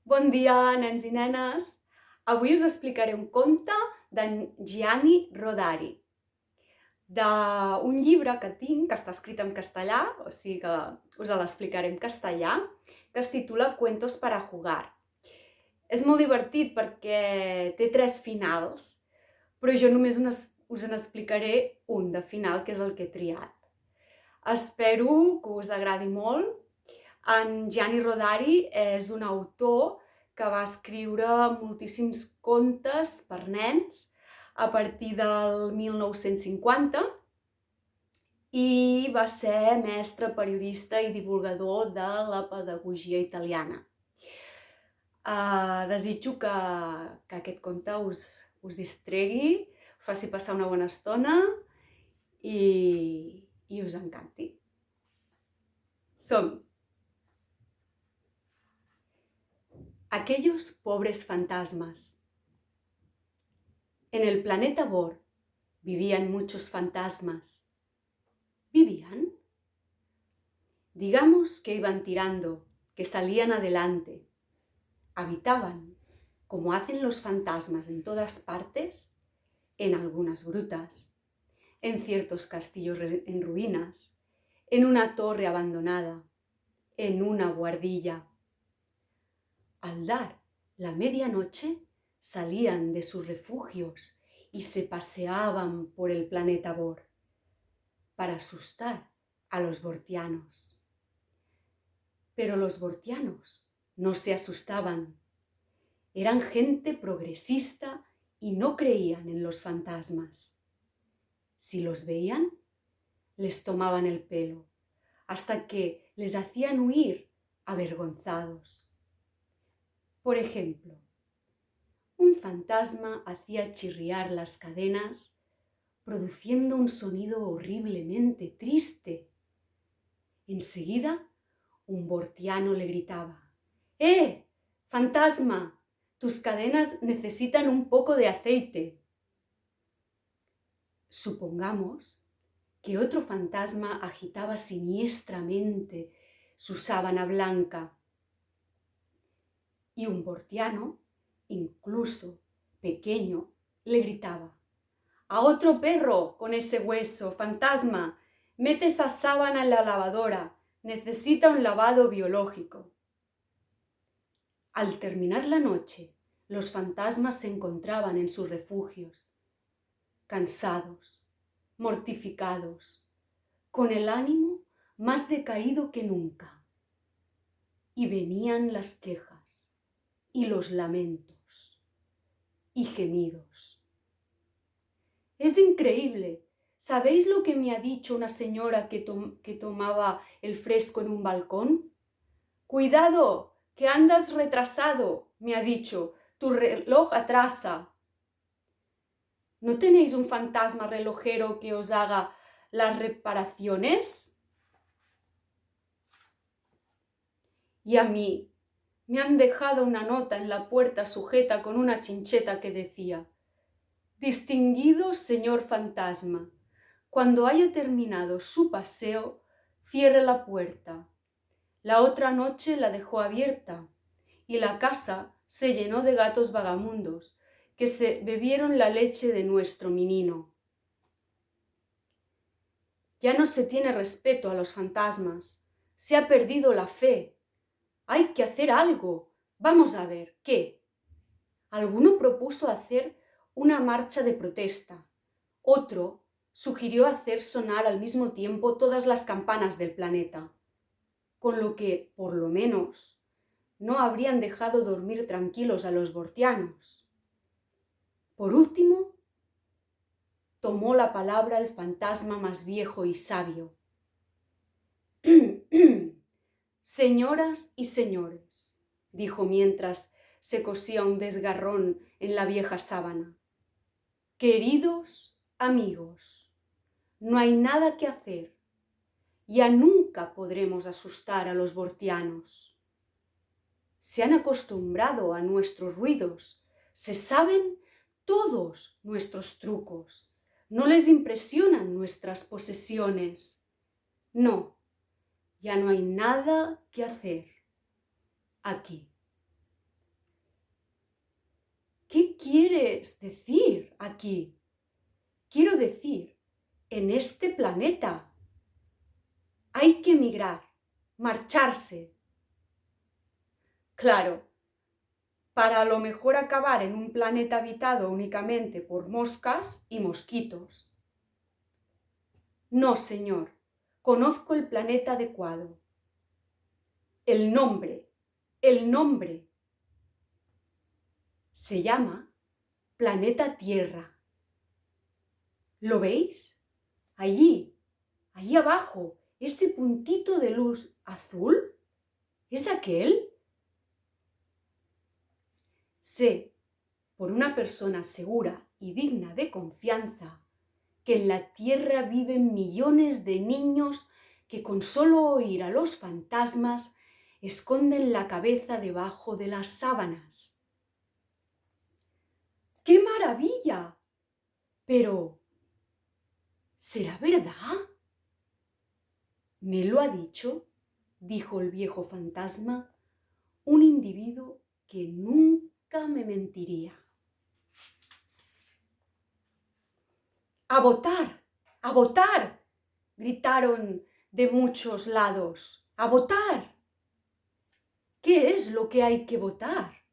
Bon dia, nens i nenes! Avui us explicaré un conte d'en Gianni Rodari, d'un llibre que tinc, que està escrit en castellà, o sigui que us l'explicaré en castellà, que es titula Cuentos para jugar. És molt divertit perquè té 3 finals, però jo només us n'explicaré un de final, que és el que he triat. Espero que us agradi molt. En Gianni Rodari és un autor que va escriure moltíssims contes per nens a partir del 1950 i va ser mestre, periodista i divulgador de la pedagogia italiana. Desitjo que aquest conte us distregui, us faci passar una bona estona i us encanti. Som-hi! Aquellos pobres fantasmas. En el planeta Bor vivían muchos fantasmas. ¿Vivían? Digamos que iban tirando, que salían adelante. Habitaban, como hacen los fantasmas en todas partes, en algunas grutas, en ciertos castillos en ruinas, en una torre abandonada, en una buhardilla. Al dar la medianoche, salían de sus refugios y se paseaban por el planeta Bor para asustar a los bortianos. Pero los bortianos no se asustaban. Eran gente progresista y no creían en los fantasmas. Si los veían, les tomaban el pelo hasta que les hacían huir avergonzados. Por ejemplo, un fantasma hacía chirriar las cadenas, produciendo un sonido horriblemente triste. Enseguida, un bortiano le gritaba: ¡Eh, fantasma! Tus cadenas necesitan un poco de aceite. Supongamos que otro fantasma agitaba siniestramente su sábana blanca y un bortiano, incluso pequeño, le gritaba: ¡A otro perro con ese hueso, fantasma! Mete esa sábana en la lavadora, necesita un lavado biológico. Al terminar la noche, los fantasmas se encontraban en sus refugios, cansados, mortificados, con el ánimo más decaído que nunca. Y venían las quejas y los lamentos y gemidos. Es increíble. ¿Sabéis lo que me ha dicho una señora que tomaba el fresco en un balcón? Cuidado, que andas retrasado, me ha dicho, tu reloj atrasa. ¿No tenéis un fantasma relojero que os haga las reparaciones? Y a mí me han dejado una nota en la puerta sujeta con una chincheta que decía: Distinguido señor fantasma, cuando haya terminado su paseo, cierre la puerta. La otra noche la dejó abierta y la casa se llenó de gatos vagamundos que se bebieron la leche de nuestro menino. Ya no se tiene respeto a los fantasmas, se ha perdido la fe. Hay que hacer algo. Vamos a ver, ¿qué? Alguno propuso hacer una marcha de protesta. Otro sugirió hacer sonar al mismo tiempo todas las campanas del planeta, con lo que, por lo menos, no habrían dejado dormir tranquilos a los bortianos. Por último, tomó la palabra el fantasma más viejo y sabio. Señoras y señores, dijo mientras se cosía un desgarrón en la vieja sábana. Queridos amigos, no hay nada que hacer. Ya nunca podremos asustar a los bortianos. Se han acostumbrado a nuestros ruidos, se saben todos nuestros trucos, no les impresionan nuestras posesiones. No, ya no hay nada que hacer aquí. quieres decir aquí? Quiero decir, en este planeta. Hay que emigrar, marcharse. Claro, para a lo mejor acabar en un planeta habitado únicamente por moscas y mosquitos. No, señor, conozco el planeta adecuado. El nombre. Se llama Planeta Tierra. ¿Lo veis? Allí abajo, ese puntito de luz azul, ¿es aquel? Sé, por una persona segura y digna de confianza, que en la Tierra viven millones de niños que con solo oír a los fantasmas esconden la cabeza debajo de las sábanas. ¡Qué maravilla! Pero, ¿será verdad? Me lo ha dijo el viejo fantasma, un individuo que nunca me mentiría. ¡A votar! ¡A votar!, gritaron de muchos lados. ¡A votar! ¿Qué es lo que hay que votar?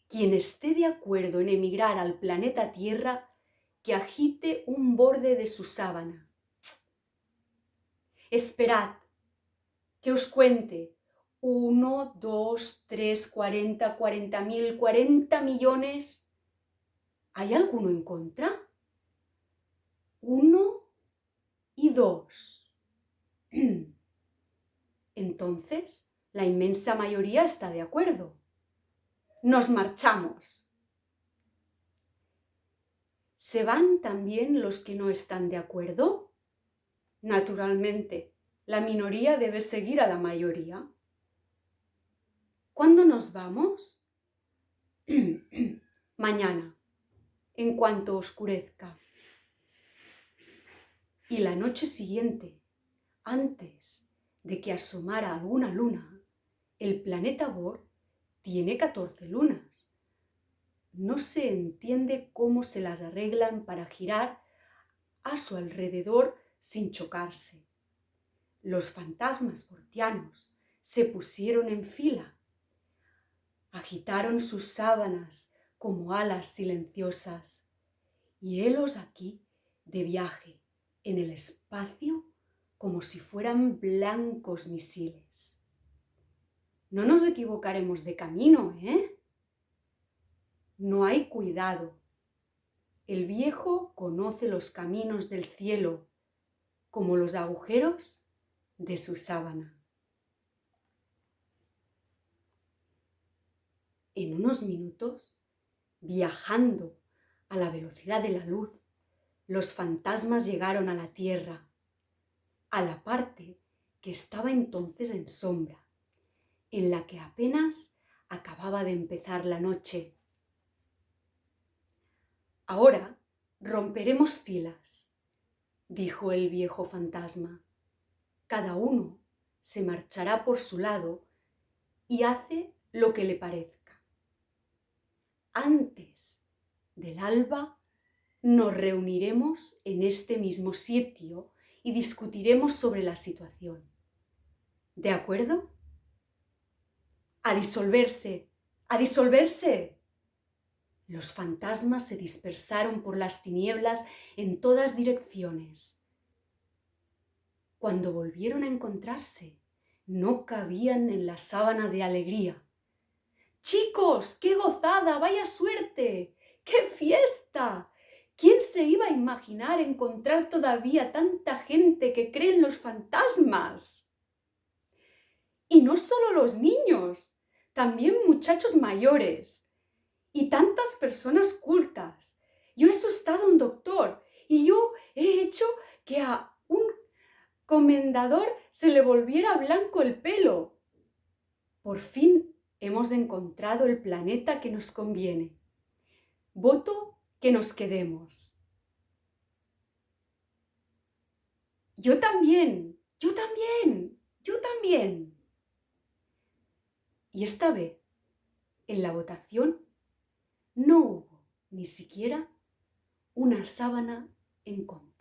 Quien esté de acuerdo en emigrar al planeta Tierra, que agite un borde de su sábana. Esperad, que os cuente. 1, 2, 3, 40, 40.000, 40 millones. ¿Hay alguno en contra? 1 y 2. Entonces, la inmensa mayoría está de acuerdo. Nos marchamos. ¿Se van también los que no están de acuerdo? Naturalmente, la minoría debe seguir a la mayoría. ¿Cuándo nos vamos? Mañana, en cuanto oscurezca. Y la noche siguiente, antes de que asomara alguna luna, el planeta Bor tiene 14 lunas. No se entiende cómo se las arreglan para girar a su alrededor sin chocarse. Los fantasmas bortianos se pusieron en fila, agitaron sus sábanas como alas silenciosas, y helos aquí de viaje en el espacio como si fueran blancos misiles. No nos equivocaremos de camino, ¿eh? No hay cuidado. El viejo conoce los caminos del cielo como los agujeros de su sábana. En unos minutos, viajando a la velocidad de la luz, los fantasmas llegaron a la tierra, a la parte que estaba entonces en sombra, en la que apenas acababa de empezar la noche. Ahora romperemos filas, dijo el viejo fantasma. Cada uno se marchará por su lado y hace lo que le parezca. Antes del alba nos reuniremos en este mismo sitio y discutiremos sobre la situación. ¿De acuerdo? ¡A disolverse! ¡A disolverse! Los fantasmas se dispersaron por las tinieblas en todas direcciones. Cuando volvieron a encontrarse, no cabían en la sábana de alegría. ¡Chicos, qué gozada! ¡Vaya suerte! ¡Qué fiesta! ¿Quién se iba a imaginar encontrar todavía tanta gente que cree en los fantasmas? Y no solo los niños, también muchachos mayores. Y tantas personas cultas. Yo he asustado a un doctor y yo he hecho que a un comendador se le volviera blanco el pelo. Por fin hemos encontrado el planeta que nos conviene. Voto que nos quedemos. Yo también, yo también, yo también. Y esta vez, en la votación, no hubo ni siquiera una sábana encontró.